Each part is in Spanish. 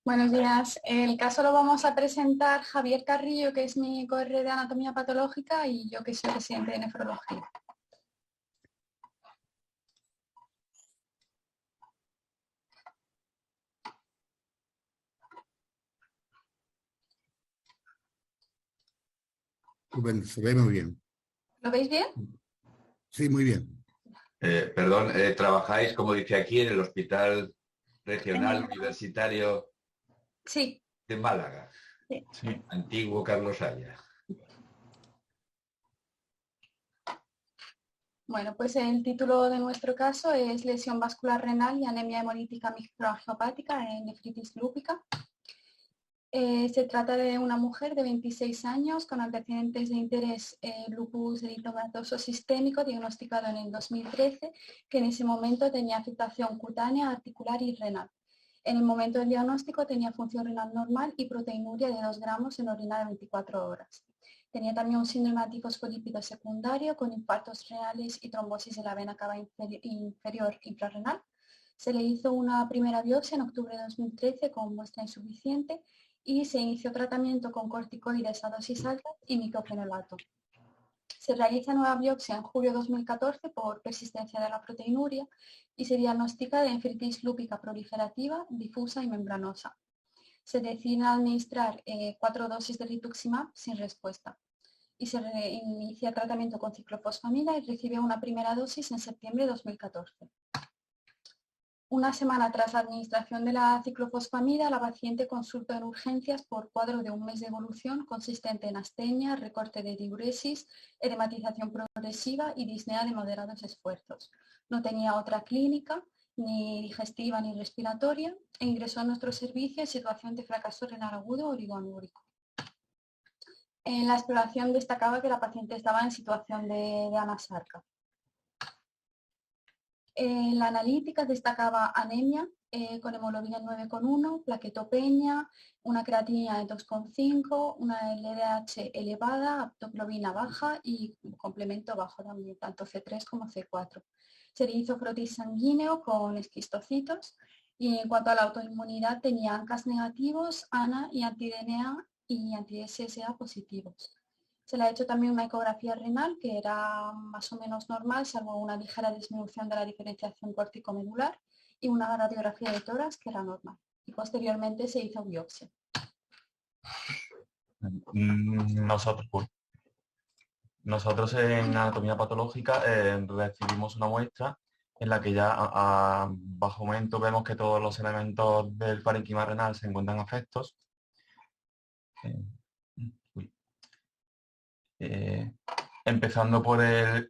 Buenos días. El caso lo vamos a presentar Javier Carrillo, que es mi corre de anatomía patológica, y yo, que soy residente de nefrología. Bueno, se ve muy bien. ¿Lo veis bien? Sí, muy bien. Perdón, ¿trabajáis, como dice aquí, en el Hospital Regional En- Universitario Sí. de Málaga? Sí. Sí. Antiguo Carlos Haya. Bueno, pues el título de nuestro caso es lesión vascular renal y anemia hemolítica microangiopática en nefritis lúpica. Se trata de una mujer de 26 años con antecedentes de interés lupus eritematoso sistémico diagnosticado en el 2013, que en ese momento tenía afectación cutánea, articular y renal. En el momento del diagnóstico tenía función renal normal y proteinuria de 2 gramos en orina de 24 horas. Tenía también un síndrome antifosfolípido secundario con infartos renales y trombosis en la vena cava inferior infrarrenal. Se le hizo una primera biopsia en octubre de 2013 con muestra insuficiente y se inició tratamiento con corticoides a dosis alta y microfenolato. Se realiza nueva biopsia en julio de 2014 por persistencia de la proteinuria y se diagnostica de nefritis lúpica proliferativa, difusa y membranosa. Se decide administrar 4 dosis de rituximab sin respuesta y se inicia tratamiento con ciclofosfamida y recibe una primera dosis en septiembre de 2014. Una semana tras la administración de la ciclofosfamida, la paciente consultó en urgencias por cuadro de un mes de evolución consistente en astenia, recorte de diuresis, edematización progresiva y disnea de moderados esfuerzos. No tenía otra clínica, ni digestiva ni respiratoria, e ingresó en nuestro servicio en situación de fracaso renal agudo oligoanúrico. En la exploración destacaba que la paciente estaba en situación de anasarca. En la analítica destacaba anemia con hemoglobina 9,1, plaquetopenia, una creatinina de 2,5, una LDH elevada, aptoglobina baja y complemento bajo también, tanto C3 como C4. Se le hizo frotis sanguíneo con esquistocitos y en cuanto a la autoinmunidad tenía ANCAS negativos, ANA y anti-DNA y anti-SSA positivos. Se le ha hecho también una ecografía renal que era más o menos normal, salvo una ligera disminución de la diferenciación corticomedular y una radiografía de tórax que era normal. Y posteriormente se hizo biopsia. Nosotros en anatomía patológica recibimos una muestra en la que ya bajo momento vemos que todos los elementos del parénquima renal se encuentran afectos. Empezando por el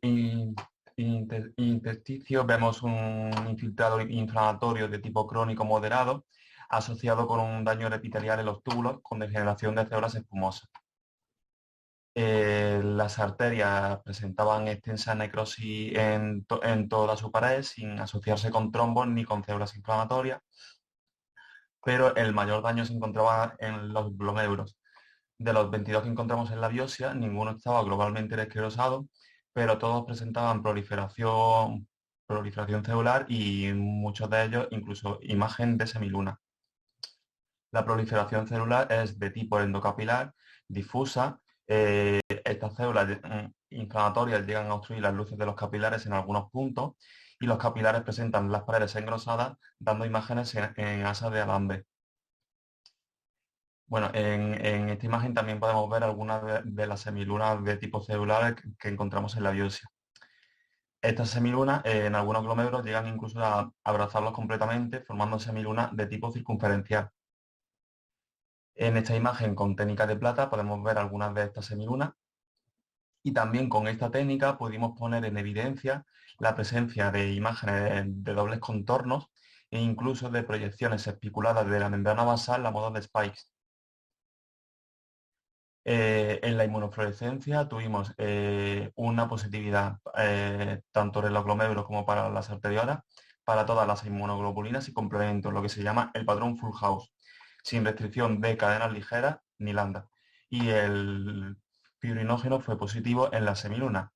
intersticio, vemos un infiltrado inflamatorio de tipo crónico moderado asociado con un daño epitelial en los túbulos con degeneración de células espumosas. Las arterias presentaban extensa necrosis en toda su pared sin asociarse con trombos ni con células inflamatorias, pero el mayor daño se encontraba en los glomérulos. De los 22 que encontramos en la biopsia, ninguno estaba globalmente esclerosado, pero todos presentaban proliferación celular y muchos de ellos incluso imagen de semiluna. La proliferación celular es de tipo endocapilar, difusa. Estas células inflamatorias llegan a obstruir las luces de los capilares en algunos puntos y los capilares presentan las paredes engrosadas, dando imágenes en asas de alambre. Bueno, en esta imagen también podemos ver algunas de las semilunas de tipo celular que encontramos en la biopsia. Estas semilunas en algunos glomérulos llegan incluso a abrazarlos completamente, formando semilunas de tipo circunferencial. En esta imagen con técnica de plata podemos ver algunas de estas semilunas y también con esta técnica pudimos poner en evidencia la presencia de imágenes de dobles contornos e incluso de proyecciones espiculadas de la membrana basal a modo de spikes. En la inmunofluorescencia tuvimos una positividad tanto en los glomérulos como para las arteriolas, para todas las inmunoglobulinas y complementos, lo que se llama el patrón full house, sin restricción de cadenas ligeras ni lambda. Y el fibrinógeno fue positivo en la semiluna.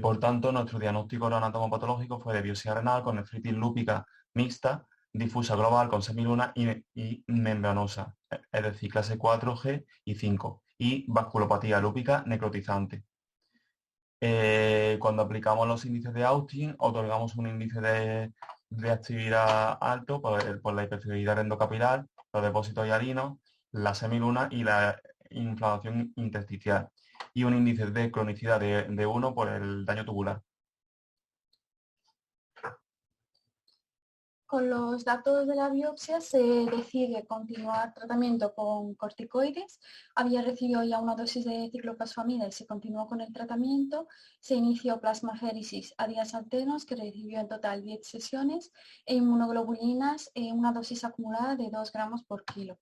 Por tanto, nuestro diagnóstico anatomopatológico fue de biopsia renal con nefritis lúpica mixta difusa global con semiluna y membranosa, es decir, clase 4G y 5, y vasculopatía lúpica necrotizante. Cuando aplicamos los índices de Austin, otorgamos un índice de actividad alto por la hipercellular endocapilar, los depósitos hialinos, la semiluna y la inflamación intersticial, y un índice de cronicidad de 1 por el daño tubular. Con los datos de la biopsia se decide continuar tratamiento con corticoides. Había recibido ya una dosis de ciclofosfamida y se continuó con el tratamiento. Se inició plasmaféresis a días alternos, que recibió en total 10 sesiones, e inmunoglobulinas, una dosis acumulada de 2 gramos por kilo.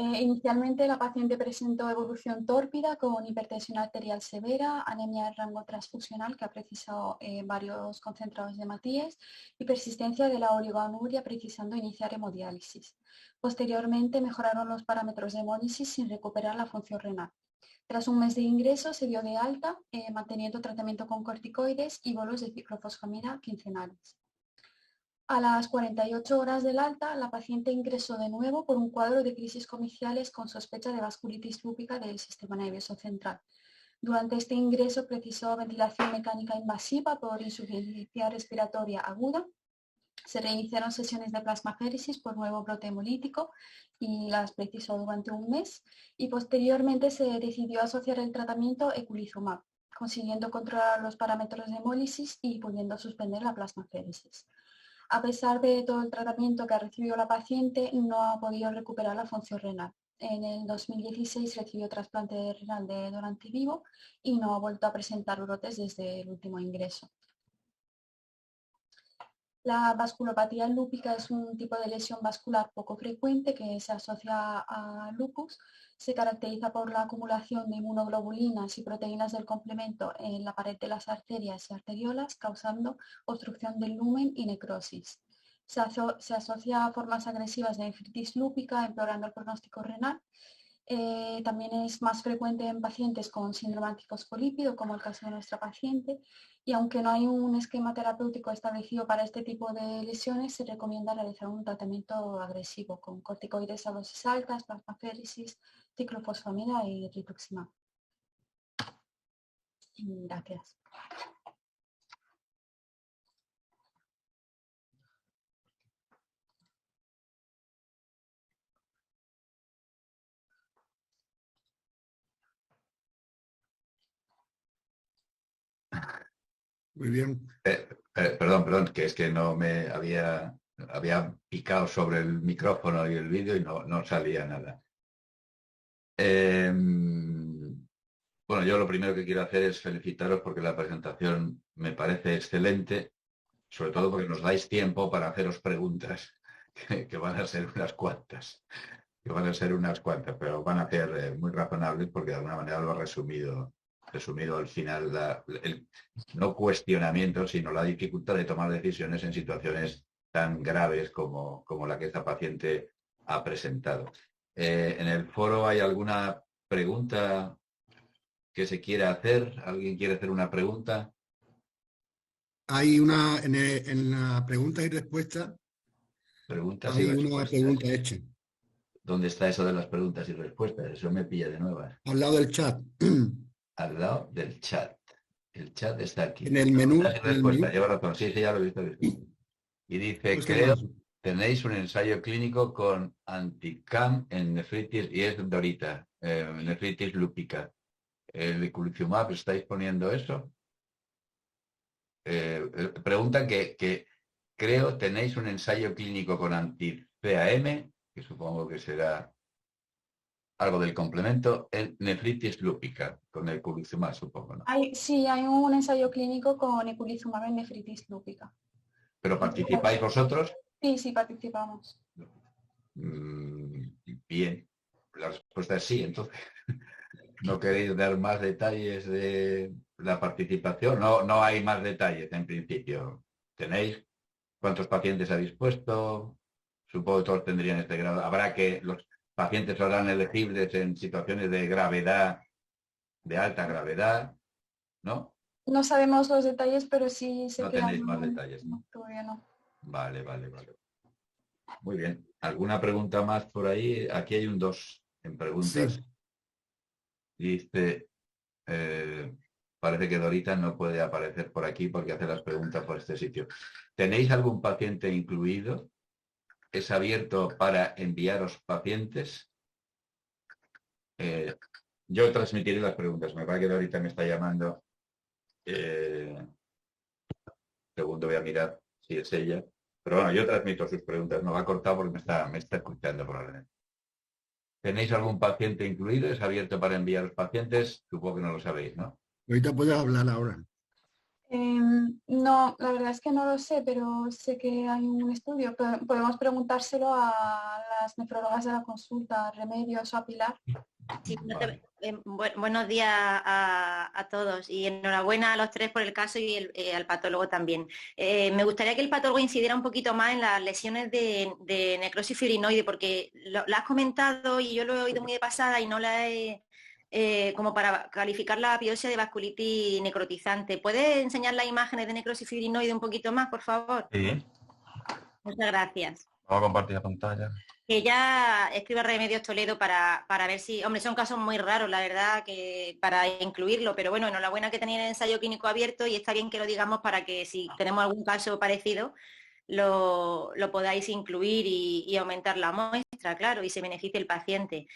Inicialmente la paciente presentó evolución tórpida con hipertensión arterial severa, anemia de rango transfusional que ha precisado varios concentrados de Matías y persistencia de la oligoanuria precisando iniciar hemodiálisis. Posteriormente mejoraron los parámetros de hemólisis sin recuperar la función renal. Tras un mes de ingreso se dio de alta manteniendo tratamiento con corticoides y bolos de ciclofosfamida quincenales. A las 48 horas del alta, la paciente ingresó de nuevo por un cuadro de crisis comiciales con sospecha de vasculitis lúpica del sistema nervioso central. Durante este ingreso precisó ventilación mecánica invasiva por insuficiencia respiratoria aguda. Se reiniciaron sesiones de plasmaféresis por nuevo brote hemolítico y las precisó durante un mes. Y posteriormente se decidió asociar el tratamiento eculizumab, consiguiendo controlar los parámetros de hemólisis y pudiendo suspender la plasmaféresis. A pesar de todo el tratamiento que ha recibido la paciente, no ha podido recuperar la función renal. En el 2016 recibió trasplante renal de donante vivo y no ha vuelto a presentar brotes desde el último ingreso. La vasculopatía lúpica es un tipo de lesión vascular poco frecuente que se asocia a lupus. Se caracteriza por la acumulación de inmunoglobulinas y proteínas del complemento en la pared de las arterias y arteriolas, causando obstrucción del lumen y necrosis. Se asocia a formas agresivas de nefritis lúpica, empeorando el pronóstico renal. También es más frecuente en pacientes con síndrome antifosfolípido, como el caso de nuestra paciente, y aunque no hay un esquema terapéutico establecido para este tipo de lesiones, se recomienda realizar un tratamiento agresivo con corticoides a dosis altas, plasmaféresis, ciclofosfamida y rituximab. Gracias. Muy bien. Perdón, que es que no me había picado sobre el micrófono y el vídeo y no salía nada. Bueno, yo lo primero que quiero hacer es felicitaros porque la presentación me parece excelente, sobre todo porque nos dais tiempo para haceros preguntas, que van a ser unas cuantas, pero van a ser muy razonables porque de alguna manera lo ha resumido al final, no cuestionamiento, sino la dificultad de tomar decisiones en situaciones tan graves como la que esta paciente ha presentado. ¿En el foro hay alguna pregunta que se quiera hacer? ¿Alguien quiere hacer una pregunta? Hay una, en la preguntas y respuestas, Preguntas y hay una respuestas. pregunta hecha. ¿Dónde está eso de las preguntas y respuestas? Eso me pilla de nuevas. Al lado del chat. Al lado del chat. El chat está aquí. En el menú. Preguntas y respuestas. Lleva razón. Sí, ya lo he visto. Y dice, Pues creo, tenéis un ensayo clínico con anticam en nefritis, y es Dorita, nefritis lúpica. ¿El eculizumab estáis poniendo eso? Pregunta que creo tenéis un ensayo clínico con anti-CAM, que supongo que será algo del complemento, en nefritis lúpica, con el eculizumab, supongo, ¿no? Sí, hay un ensayo clínico con eculizumab en nefritis lúpica. ¿Pero participáis vosotros? Sí, participamos. Bien, la respuesta es sí, entonces. ¿No queréis dar más detalles de la participación? No hay más detalles en principio. ¿Tenéis cuántos pacientes habéis puesto? Supongo que todos tendrían este grado. Habrá que pacientes serán elegibles en situaciones de gravedad, de alta gravedad, ¿no? No sabemos los detalles, pero sí sé No que tenéis más detalles, ¿no? no, todavía no. Vale. Muy bien. ¿Alguna pregunta más por ahí? Aquí hay un 2 en preguntas. Sí. Dice, parece que Dorita no puede aparecer por aquí porque hace las preguntas por este sitio. ¿Tenéis algún paciente incluido? ¿Es abierto para enviaros pacientes? Yo transmitiré las preguntas. Me parece que Dorita me está llamando. Segundo voy a mirar si es ella. Pero bueno, yo transmito sus preguntas. No va a cortar porque me está escuchando probablemente. ¿Tenéis algún paciente incluido? ¿Es abierto para enviar los pacientes? Supongo que no lo sabéis, ¿no? Ahorita puedes hablar ahora. No, la verdad es que no lo sé, pero sé que hay un estudio. Podemos preguntárselo a las nefrólogas de la consulta, a Remedios o a Pilar. Sí, Vale. buenos días a todos y enhorabuena a los tres por el caso y al patólogo también. Me gustaría que el patólogo incidiera un poquito más en las lesiones de necrosis fibrinoide, porque lo has comentado y yo lo he oído muy de pasada y no la he... como para calificar la biopsia de vasculitis necrotizante. ¿Puedes enseñar las imágenes de necrosis fibrinoide un poquito más, por favor? Sí, Muchas gracias. vamos a compartir la pantalla. Que ya escriba Remedios Toledo para ver si, hombre, son casos muy raros, la verdad, que para incluirlo, pero bueno, enhorabuena que tenéis el ensayo clínico abierto y está bien que lo digamos para que si tenemos algún caso parecido, lo podáis incluir y aumentar la muestra, claro, y se beneficie el paciente.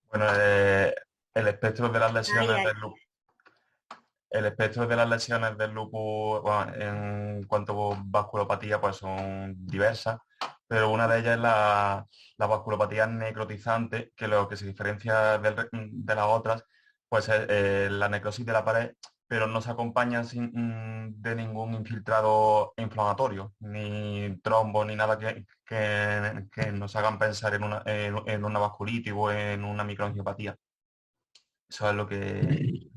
Bueno, el espectro de las lesiones Ay. del lupus. El espectro de las lesiones del lupus, bueno, en cuanto a vasculopatía, pues son diversas, pero una de ellas es la vasculopatía necrotizante, que lo que se diferencia de las otras, pues es la necrosis de la pared, pero no se acompaña de ningún infiltrado inflamatorio, ni trombo, ni nada que nos hagan pensar en una vasculitis o en una microangiopatía. Eso es lo que...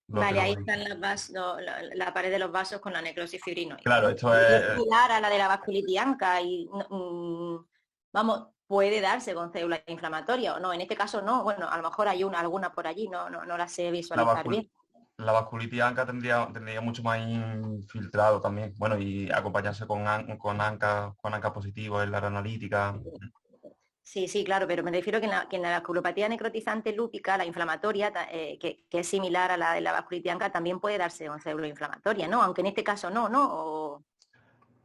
Vale, ahí están la pared de los vasos con la necrosis fibrinoide. Claro, ¿no? esto Es es... similar a la de la vasculitis ANCA y, vamos, puede darse con células inflamatorias o no. En este caso no. Bueno, a lo mejor hay alguna por allí, no la sé visualizar bien. La vasculitis ANCA tendría mucho más infiltrado también. Bueno, y acompañarse con ANCA positivo en la analítica. Sí, claro, pero me refiero que en la vasculopatía necrotizante lúpica, la inflamatoria, que es similar a la de la vasculitis ANCA, también puede darse con célula inflamatoria, ¿no? Aunque en este caso no.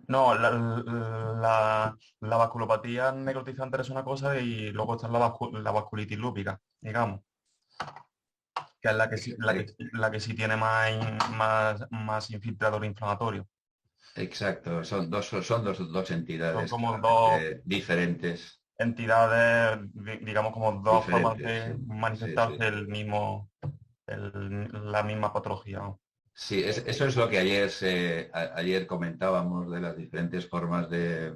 No, la vasculopatía necrotizante es una cosa y luego está la vasculitis lúpica, digamos, que es la que sí tiene más infiltrador inflamatorio. Exacto, son dos entidades Son como dos diferentes. entidades, digamos, como dos formas de Sí. manifestarse Sí. la misma patología, ¿no? Sí, eso es lo que ayer comentábamos de las diferentes formas de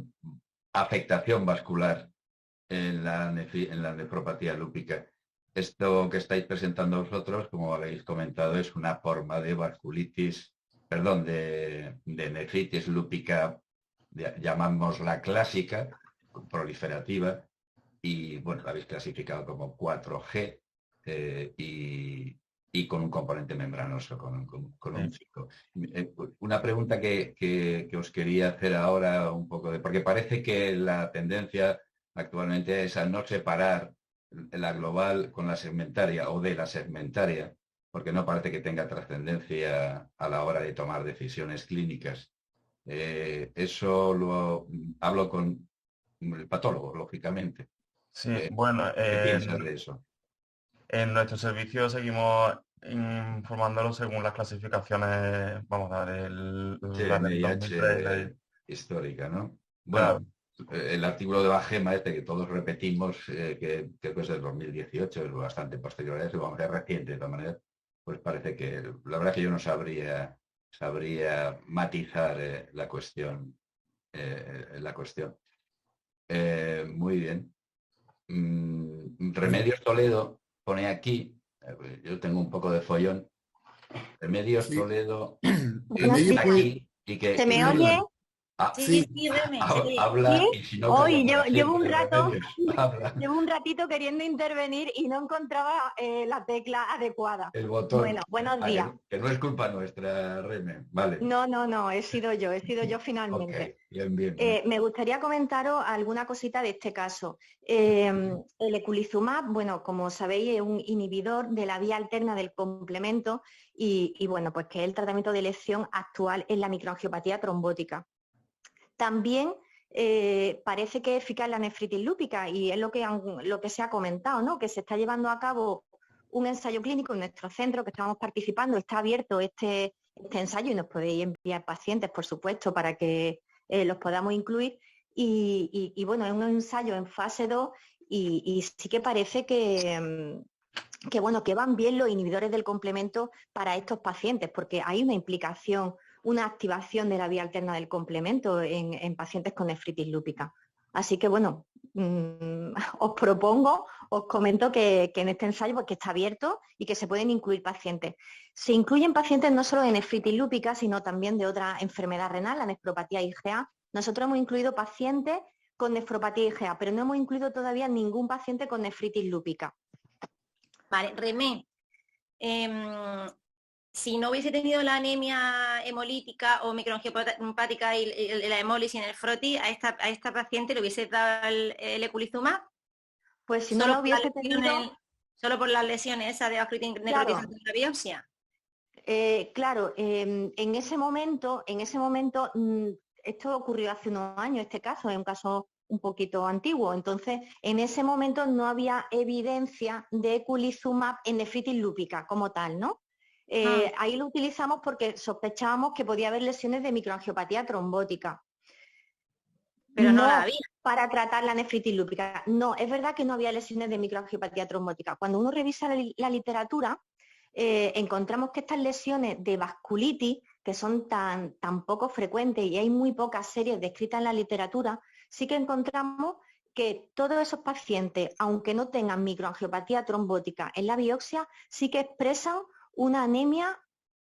afectación vascular en la nefropatía lúpica. Esto que estáis presentando vosotros, como habéis comentado, es una forma de de nefritis lúpica, llamámosla clásica, proliferativa, y bueno, la habéis clasificado como 4G y con un componente membranoso, con un 5. Una pregunta que os quería hacer ahora un poco porque parece que la tendencia actualmente es a no separar la global con la segmentaria o de la segmentaria, porque no parece que tenga trascendencia a la hora de tomar decisiones clínicas. Eso lo hablo con el patólogo, lógicamente. Sí, bueno, ¿Qué piensas de eso? en nuestro servicio seguimos informándolo según las clasificaciones, vamos a ver, la del NIH 2003, histórica, ¿no? claro. Bueno, el artículo de Bajema que todos repetimos, que creo que es del 2018, es bastante posterior a eso, vamos a ver, reciente de todas maneras, pues parece que la verdad que yo no sabría matizar la cuestión. Muy bien. Remedios Toledo pone aquí, yo tengo un poco de follón, Remedios Sí. Toledo Remedios puede- aquí y que... ¿Se me Perdón. oye? Sí, Reme, sí. Habla ¿Sí? y si no... Hoy calla para llevo un siempre, rato, Remedios. Habla. llevo un ratito queriendo intervenir y no encontraba la tecla adecuada. El botón. Bueno, buenos días. Que no es culpa nuestra, Reme. Vale. No, he sido yo finalmente. Ok, bien. Me gustaría comentaros alguna cosita de este caso. El eculizumab, bueno, como sabéis, es un inhibidor de la vía alterna del complemento y bueno, pues que es el tratamiento de elección actual en la microangiopatía trombótica. También parece que es eficaz la nefritis lúpica y es lo que se ha comentado, ¿no? Que se está llevando a cabo un ensayo clínico en nuestro centro que estamos participando, está abierto este ensayo y nos podéis enviar pacientes, por supuesto, para que los podamos incluir. Y bueno, es un ensayo en fase 2 y sí que parece que bueno, que van bien los inhibidores del complemento para estos pacientes, porque hay una implicación, una activación de la vía alterna del complemento en pacientes con nefritis lúpica. Así que bueno, os comento que en este ensayo pues, que está abierto y que se pueden incluir pacientes. Se incluyen pacientes no solo de nefritis lúpica, sino también de otra enfermedad renal, la nefropatía IgA. Nosotros hemos incluido pacientes con nefropatía IgA, pero no hemos incluido todavía ningún paciente con nefritis lúpica. Vale, Remé, si no hubiese tenido la anemia hemolítica o microangiopática y la hemólisis en el froti, a esta paciente le hubiese dado el eculizumab. Pues si no lo hubiese tenido... Solo por las lesiones esas de vasculitis necrotizante de la biopsia. Claro, en ese momento, esto ocurrió hace unos años, este caso es un caso un poquito antiguo, entonces en ese momento no había evidencia de eculizumab en nefritis lúpica como tal, ¿no? Ahí lo utilizamos porque sospechábamos que podía haber lesiones de microangiopatía trombótica. Pero no la había. Para tratar la nefritis lúpica. No, es verdad que no había lesiones de microangiopatía trombótica. Cuando uno revisa la literatura, encontramos que estas lesiones de vasculitis, que son tan poco frecuentes y hay muy pocas series descritas en la literatura, sí que encontramos que todos esos pacientes, aunque no tengan microangiopatía trombótica en la biopsia, sí que expresan una anemia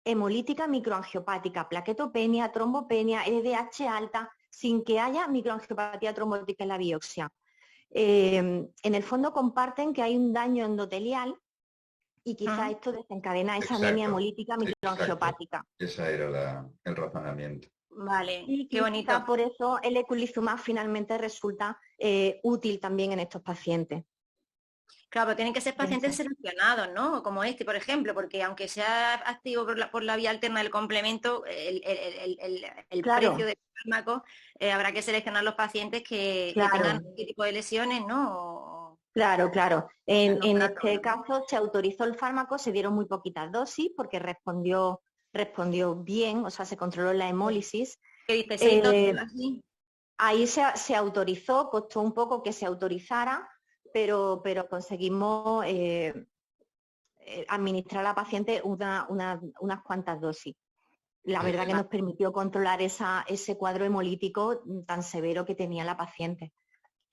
hemolítica microangiopática, plaquetopenia, trombopenia, LDH alta, sin que haya microangiopatía trombótica en la biopsia. En el fondo comparten que hay un daño endotelial y quizá esto desencadena esa anemia hemolítica microangiopática. Ese era el razonamiento. Vale, y qué bonito. Por eso el eculizumab finalmente resulta útil también en estos pacientes. Claro, pero tienen que ser pacientes seleccionados, ¿no? Como este, por ejemplo, porque aunque sea activo por la vía alterna del complemento, el claro. precio del fármaco, habrá que seleccionar los pacientes que tengan este tipo de lesiones, ¿no? Claro. En este caso se autorizó el fármaco, se dieron muy poquitas dosis porque respondió bien, o sea, se controló la hemólisis. ¿Qué dices? 6 dosis así. Ahí se autorizó, costó un poco que se autorizara, pero conseguimos administrar a la paciente unas cuantas dosis. La verdad que nos permitió controlar ese cuadro hemolítico tan severo que tenía la paciente.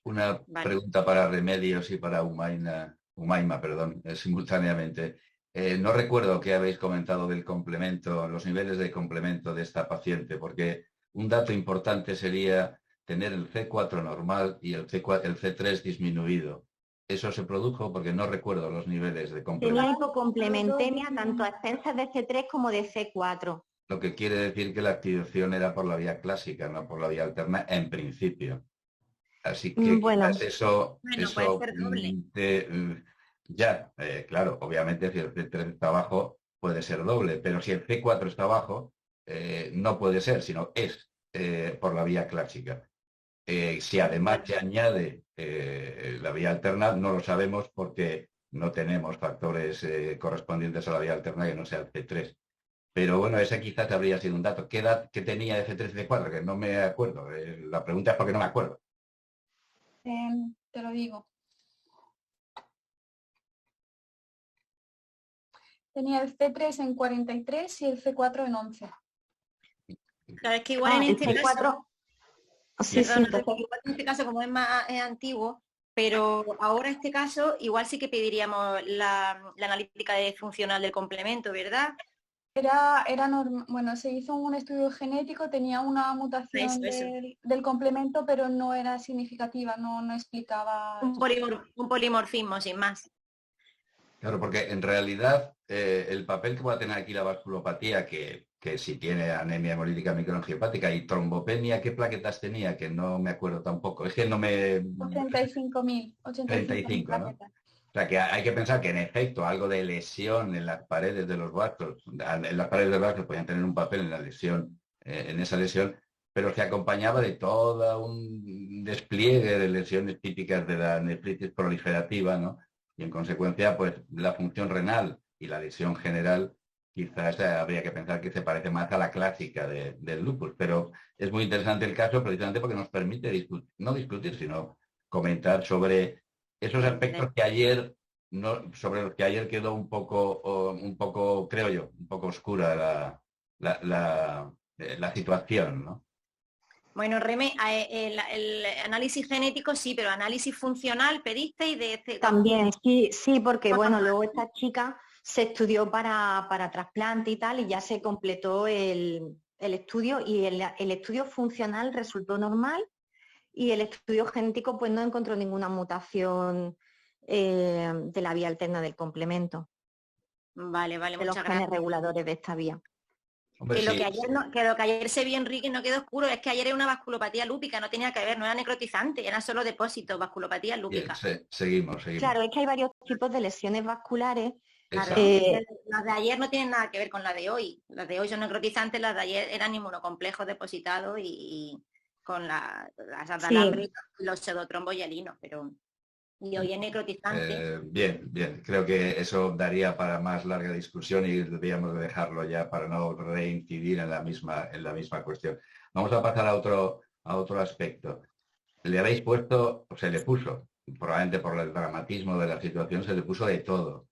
Una pregunta para Remedios y para Umaima, simultáneamente. No recuerdo qué habéis comentado del complemento, los niveles de complemento de esta paciente, porque un dato importante sería tener el C4 normal y el C3 disminuido. Eso se produjo porque no recuerdo los niveles de complemento. Tenía hipocomplementemia tanto a expensas de C3 como de C4. Lo que quiere decir que la activación era por la vía clásica, no por la vía alterna, en principio. Así que quizás eso puede ser doble. Claro, obviamente si el C3 está abajo puede ser doble, pero si el C4 está abajo, no puede ser, sino es por la vía clásica. Si además se añade la vía alterna, no lo sabemos porque no tenemos factores correspondientes a la vía alterna que no sea el C3. Pero bueno, ese quizás habría sido un dato. ¿Qué edad que tenía de C3 y C4? Que no me acuerdo. La pregunta es porque no me acuerdo. Te lo digo. Tenía el C3 en 43 y el C4 en 11. Claro, es que igual en este caso... igual en este caso, como es más antiguo, pero ahora este caso igual sí que pediríamos la analítica funcional del complemento, ¿verdad? Bueno, se hizo un estudio genético, tenía una mutación Eso. del complemento, pero no era significativa, no explicaba. Un polimorfismo, sin más. Claro, porque en realidad el papel que va a tener aquí la vasculopatía, que si tiene anemia hemolítica microangiopática y trombopenia, ¿qué plaquetas tenía? Que no me acuerdo tampoco. Es que no me... 85.000 35, ¿no? plaquetas. O sea, que hay que pensar que en efecto algo de lesión en las paredes de los vasos, en las paredes de los vasos podían tener un papel en la lesión, en esa lesión, pero se acompañaba de todo un despliegue de lesiones típicas de la nefritis proliferativa, ¿no? Y en consecuencia, pues la función renal y la lesión general quizás habría que pensar que se parece más a la clásica del lupus, pero es muy interesante el caso precisamente porque nos permite no discutir, sino comentar sobre esos aspectos que ayer sobre los que ayer quedó un poco, creo yo, un poco oscura la situación, ¿no? Bueno, Reme, el análisis genético sí, pero análisis funcional pedisteis de este... También, sí, porque bueno, luego esta chica se estudió para trasplante y tal, y ya se completó el estudio, y el estudio funcional resultó normal, y el estudio genético pues no encontró ninguna mutación de la vía alterna del complemento. Vale, de muchas los gracias. genes reguladores de esta vía. Hombre, Que lo sí, que ayer se vio, Enrique, no quedó oscuro, es que ayer era una vasculopatía lúpica, no tenía que ver, no era necrotizante, era solo depósitos, vasculopatía bien, lúpica. seguimos. Claro, es que hay varios tipos de lesiones vasculares. Claro, las de ayer no tienen nada que ver con las de hoy. Las de hoy son necrotizantes, las de ayer eran inmunocomplejos depositados y con las atalambre, los pseudotrombos y el hino, pero... Y hoy es necrotizante. Bien, creo que eso daría para más larga discusión y deberíamos de dejarlo ya para no reincidir en la misma cuestión. Vamos a pasar a otro aspecto. Le habéis puesto, o se le puso, probablemente por el dramatismo de la situación, se le puso de todo.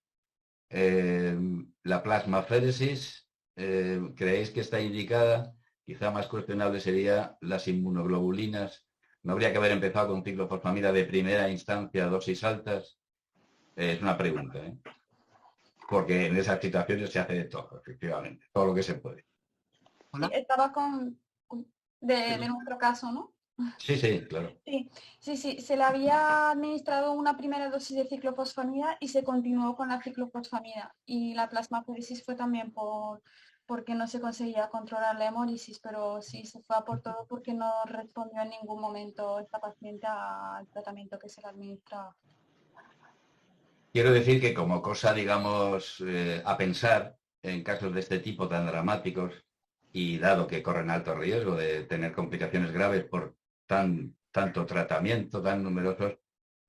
La plasmaféresis, ¿creéis que está indicada? Quizá más cuestionable sería las inmunoglobulinas. ¿No habría que haber empezado con ciclofosfamida de primera instancia, dosis altas? Es una pregunta, ¿eh? Porque en esas situaciones se hace de todo, efectivamente, todo lo que se puede. Sí, estaba de nuestro caso, ¿no? Sí, claro. Sí, se le había administrado una primera dosis de ciclofosfamida y se continuó con la ciclofosfamida. Y la plasmaféresis fue también porque no se conseguía controlar la hemólisis, pero sí se fue a por todo porque no respondió en ningún momento esta paciente al tratamiento que se le administraba. Quiero decir que como cosa, digamos, a pensar en casos de este tipo tan dramáticos y dado que corren alto riesgo de tener complicaciones graves por tanto tratamiento, tan numerosos,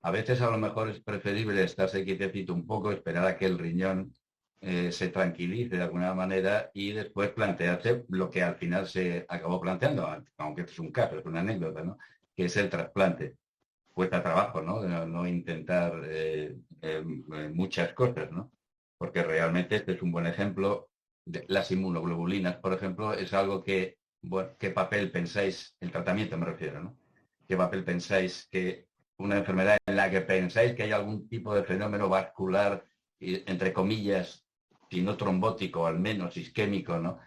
a veces a lo mejor es preferible estarse quietecito un poco, esperar a que el riñón se tranquilice de alguna manera y después plantearse lo que al final se acabó planteando, aunque es un caso, es una anécdota, ¿no? Que es el trasplante. Cuesta trabajo, ¿no? No intentar muchas cosas, ¿no? Porque realmente este es un buen ejemplo. Las inmunoglobulinas, por ejemplo, es algo que, bueno, ¿qué papel pensáis, el tratamiento me refiero, ¿no? ¿Qué papel pensáis que una enfermedad en la que pensáis que hay algún tipo de fenómeno vascular, entre comillas, si no trombótico, al menos isquémico, ¿no?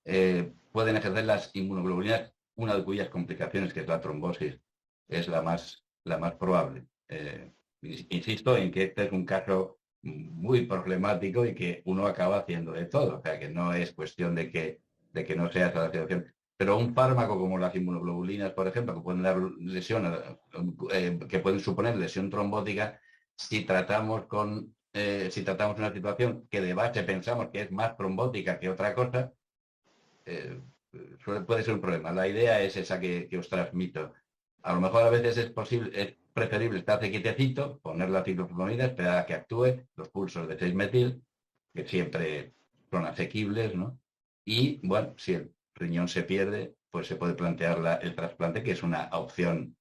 Pueden ejercer las inmunoglobulinas, una de cuyas complicaciones, que es la trombosis, es la más probable. Insisto en que este es un caso muy problemático y que uno acaba haciendo de todo, o sea que no es cuestión de que no sea esa la situación. Pero un fármaco como las inmunoglobulinas, por ejemplo, que pueden dar lesión, que pueden suponer lesión trombótica, si tratamos una situación que de base pensamos que es más trombótica que otra cosa, puede ser un problema. La idea es esa que os transmito. A lo mejor a veces es preferible estarse quietecito, poner la ciclofosfamida, esperar a que actúe, los pulsos de 6-metil, que siempre son asequibles, ¿no? Y, bueno, si el riñón se pierde, pues se puede plantear el trasplante, que es una opción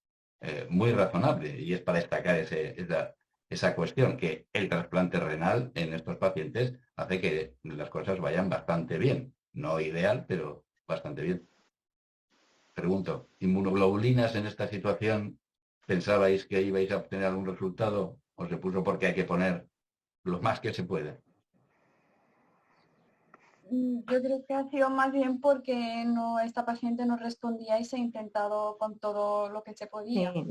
muy razonable, y es para destacar esa cuestión, que el trasplante renal en estos pacientes hace que las cosas vayan bastante bien. No ideal, pero bastante bien. Pregunto, ¿inmunoglobulinas en esta situación pensabais que ibais a obtener algún resultado o se puso porque hay que poner lo más que se puede? Yo creo que ha sido más bien porque esta paciente no respondía y se ha intentado con todo lo que se podía. Sí.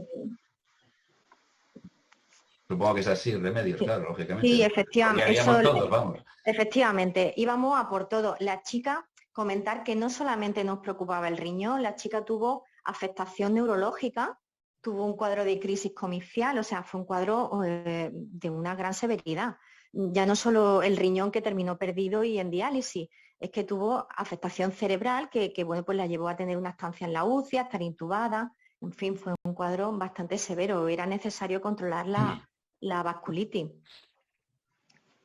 Supongo que es así, remedios, Sí. claro, lógicamente. Sí, Porque efectivamente. haríamos todos, vamos. Efectivamente, íbamos a por todo. La chica, comentar que no solamente nos preocupaba el riñón, la chica tuvo afectación neurológica, tuvo un cuadro de crisis comicial, o sea, fue un cuadro de una gran severidad. Ya no solo el riñón que terminó perdido y en diálisis, es que tuvo afectación cerebral que bueno, pues la llevó a tener una estancia en la UCI, a estar intubada. En fin, fue un cuadro bastante severo. Era necesario controlar la vasculitis.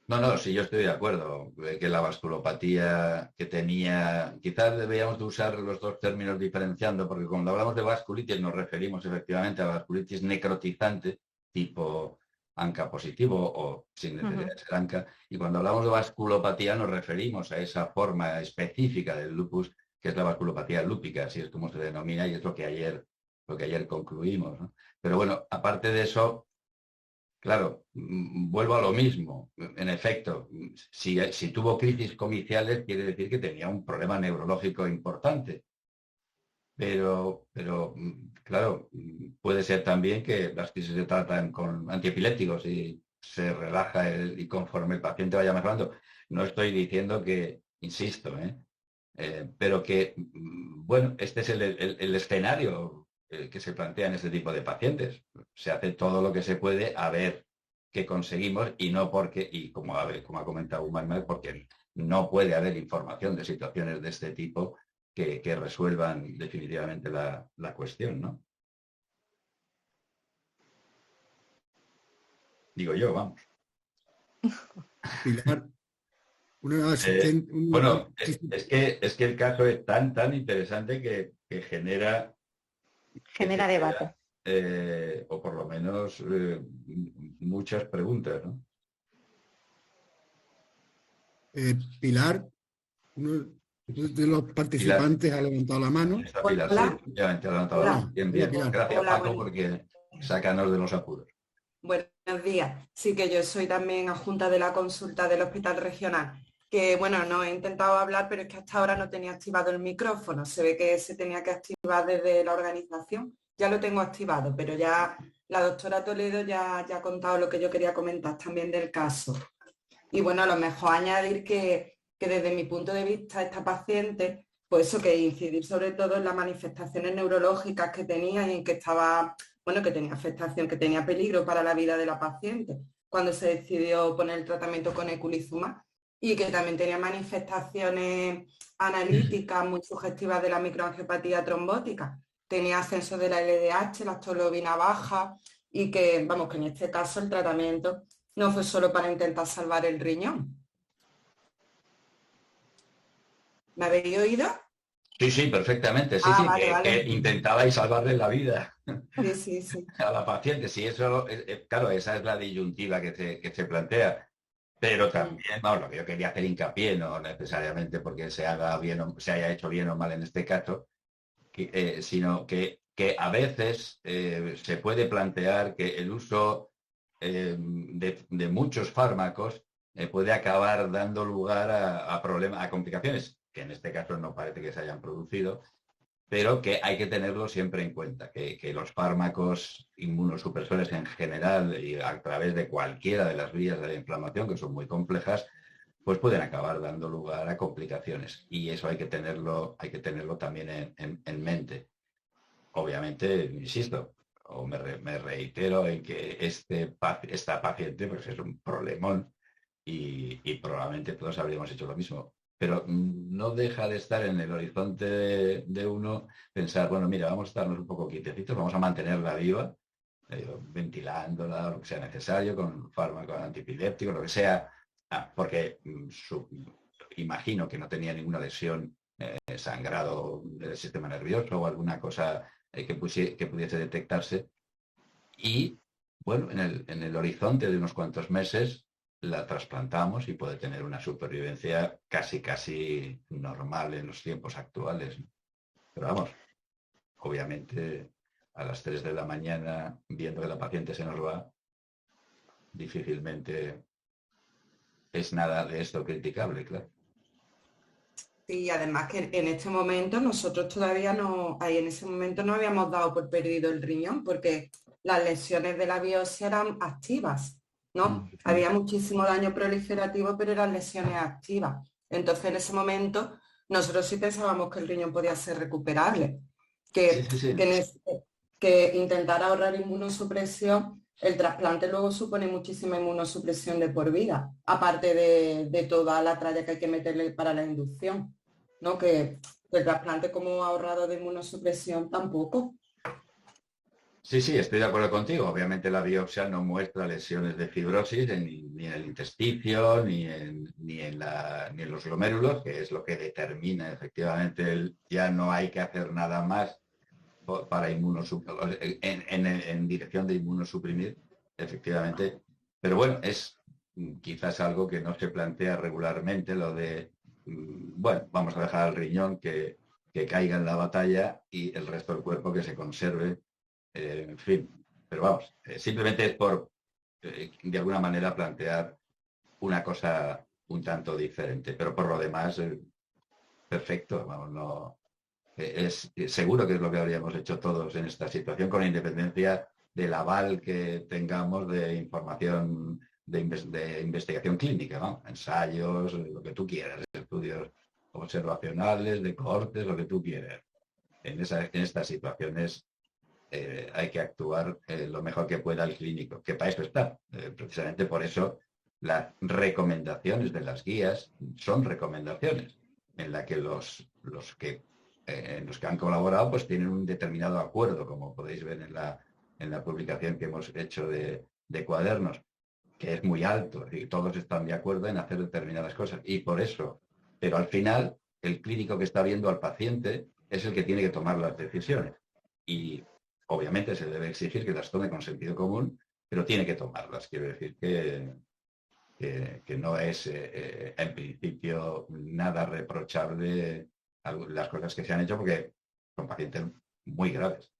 No, sí, yo estoy de acuerdo, que la vasculopatía que tenía, quizás deberíamos de usar los dos términos diferenciando, porque cuando hablamos de vasculitis nos referimos efectivamente a vasculitis necrotizante, tipo ANCA positivo o sin necesidad de ser ANCA, y cuando hablamos de vasculopatía nos referimos a esa forma específica del lupus, que es la vasculopatía lúpica, así es como se denomina, y es lo que ayer concluimos, ¿no? Pero bueno, aparte de eso, claro, vuelvo a lo mismo. En efecto, si tuvo crisis comiciales, quiere decir que tenía un problema neurológico importante. Pero claro, puede ser también que las crisis se tratan con antiepilépticos y se relaja y conforme el paciente vaya mejorando. No estoy diciendo que, insisto, pero que, bueno, este es el escenario que se plantea en este tipo de pacientes. Se hace todo lo que se puede a ver qué conseguimos y no porque, y como ha comentado Umar, porque no puede haber información de situaciones de este tipo que resuelvan definitivamente la cuestión, ¿no? Digo yo, vamos. Pilar, una asistente... Bueno, es que el caso es tan interesante que genera Debate. O por lo menos muchas preguntas, ¿no? Pilar, uno de los participantes ha levantado la mano. Esta Pilar, Hola. sí, efectivamente, ha levantado la mano. Bien, bien. Pilar. Gracias, Hola, Paco, porque sácanos de los apuros. Buenos días. Sí, que yo soy también adjunta de la consulta del Hospital Regional. Que bueno, no he intentado hablar, pero es que hasta ahora no tenía activado el micrófono. Se ve que se tenía que activar desde la organización. Ya lo tengo activado, pero ya la doctora Toledo ya ha contado lo que yo quería comentar también del caso. Y bueno, a lo mejor añadir que desde mi punto de vista esta paciente, pues eso, que incidir sobre todo en las manifestaciones neurológicas que tenía y en que estaba, bueno, que tenía afectación, que tenía peligro para la vida de la paciente cuando se decidió poner el tratamiento con eculizumab y que también tenía manifestaciones analíticas muy sugestivas de la microangiopatía trombótica. Tenía ascenso de la LDH, la hemoglobina baja y que, vamos, que en este caso el tratamiento no fue solo para intentar salvar el riñón. ¿Me habéis oído? Sí, perfectamente. Sí, vale. que intentabais salvarle la vida Sí. a la paciente. Sí, eso, claro, esa es la disyuntiva que se plantea. Pero también, vamos, lo que yo quería hacer hincapié, no necesariamente porque se haya hecho bien o mal en este caso, sino que a veces se puede plantear que el uso de muchos fármacos puede acabar dando lugar a problemas, a complicaciones, que en este caso no parece que se hayan producido, pero que hay que tenerlo siempre en cuenta, que los fármacos inmunosupresores en general y a través de cualquiera de las vías de la inflamación, que son muy complejas, pues pueden acabar dando lugar a complicaciones. Y eso hay que tenerlo también en mente. Obviamente, insisto, o me reitero en que esta paciente pues es un problemón y probablemente todos habríamos hecho lo mismo. Pero no deja de estar en el horizonte de uno pensar, bueno, mira, vamos a estarnos un poco quietecitos, vamos a mantenerla viva, ventilándola, lo que sea necesario, con fármacos antiepilépticos, lo que sea, porque imagino que no tenía ninguna lesión, sangrado del sistema nervioso o alguna cosa que pudiese detectarse. Y, bueno, en el horizonte de unos cuantos meses la trasplantamos y puede tener una supervivencia casi normal en los tiempos actuales. Pero vamos, obviamente a las 3 de la mañana, viendo que la paciente se nos va, difícilmente es nada de esto criticable, claro. Sí, además que en este momento nosotros todavía no, ahí en ese momento no habíamos dado por perdido el riñón porque las lesiones de la biopsia eran activas, ¿no? Había muchísimo daño proliferativo, pero eran lesiones activas. Entonces en ese momento nosotros sí pensábamos que el riñón podía ser recuperable, Sí, que, sí, sí. que intentar ahorrar inmunosupresión, el trasplante luego supone muchísima inmunosupresión de por vida, aparte de toda la tralla que hay que meterle para la inducción. ¿No? Que el trasplante como ahorrado de inmunosupresión tampoco. Sí, sí, estoy de acuerdo contigo. Obviamente la biopsia no muestra lesiones de fibrosis ni en el intersticio, ni en los glomérulos, que es lo que determina efectivamente ya no hay que hacer nada más para en dirección de inmunosuprimir, efectivamente. Pero bueno, es quizás algo que no se plantea regularmente, lo de, bueno, vamos a dejar al riñón que caiga en la batalla y el resto del cuerpo que se conserve, en fin. Pero vamos, simplemente es por, de alguna manera, plantear una cosa un tanto diferente. Pero por lo demás, perfecto, vamos, no, es seguro que es lo que habríamos hecho todos en esta situación, con independencia del aval que tengamos de información de investigación clínica, ¿no? Ensayos, lo que tú quieras, estudios observacionales, de cohortes, lo que tú quieras. En estas situaciones hay que actuar lo mejor que pueda el clínico, que para eso está. Precisamente por eso las recomendaciones de las guías son recomendaciones, en la que los que han colaborado pues tienen un determinado acuerdo, como podéis ver en la publicación que hemos hecho de cuadernos, que es muy alto, y todos están de acuerdo en hacer determinadas cosas. Y por eso, pero al final, el clínico que está viendo al paciente es el que tiene que tomar las decisiones. Y obviamente se debe exigir que las tome con sentido común, pero tiene que tomarlas. Quiero decir que no es en principio nada reprochable las cosas que se han hecho porque son pacientes muy graves.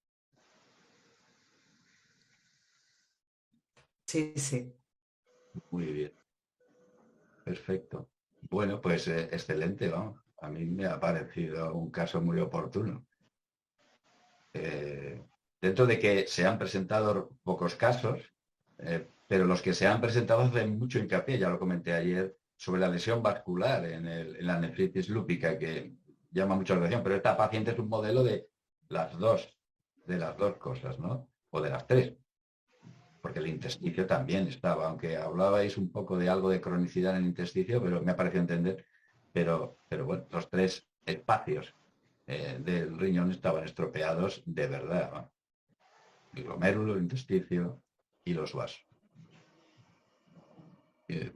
Sí, sí. Muy bien. Perfecto. Bueno, pues excelente, vamos. A mí me ha parecido un caso muy oportuno. Dentro de que se han presentado pocos casos, pero los que se han presentado hacen mucho hincapié, ya lo comenté ayer, sobre la lesión vascular en la nefritis lúpica, que llama mucho la atención, pero esta paciente es un modelo de las dos cosas, ¿no? O de las tres, porque el intersticio también estaba, aunque hablabais un poco de algo de cronicidad en el intersticio, pero me ha parecido entender, pero bueno, los tres espacios del riñón estaban estropeados de verdad, ¿no? El glomérulo, el intersticio y los vasos.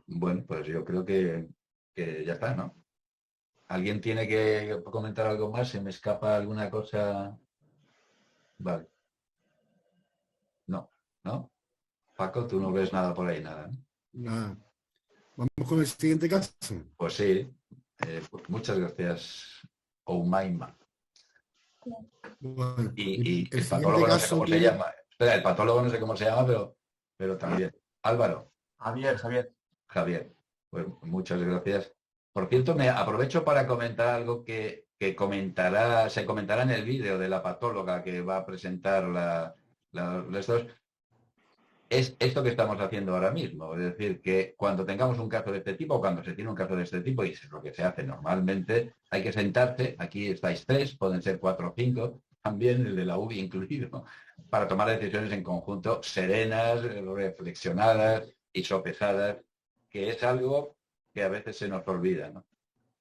Bueno, pues yo creo que ya está, ¿no? ¿Alguien tiene que comentar algo más? ¿Se me escapa alguna cosa? Vale. No, ¿no? Paco, tú no ves nada por ahí, nada, ¿no? Nada. Vamos con el siguiente caso. Pues sí. Pues muchas gracias, Oumaima. Bueno, Y el el siguiente patólogo no sé caso cómo se tiene... llama. Espera, el patólogo no sé cómo se llama, pero también. Álvaro. Javier. Javier, pues muchas gracias. Por cierto, me aprovecho para comentar algo que se comentará en el vídeo de la patóloga que va a presentar estos. Es esto que estamos haciendo ahora mismo. Es decir, que cuando tengamos un caso de este tipo, o cuando se tiene un caso de este tipo, y es lo que se hace normalmente, hay que sentarse, aquí estáis tres, pueden ser 4 o 5, también el de la UBI incluido, para tomar decisiones en conjunto serenas, reflexionadas y sopesadas, que es algo que a veces se nos olvida, ¿no?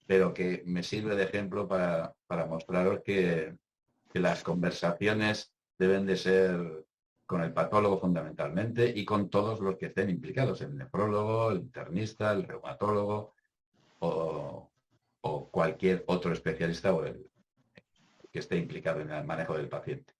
Pero que me sirve de ejemplo para mostraros que las conversaciones deben de ser con el patólogo fundamentalmente y con todos los que estén implicados, el nefrólogo, el internista, el reumatólogo o cualquier otro especialista o el que esté implicado en el manejo del paciente.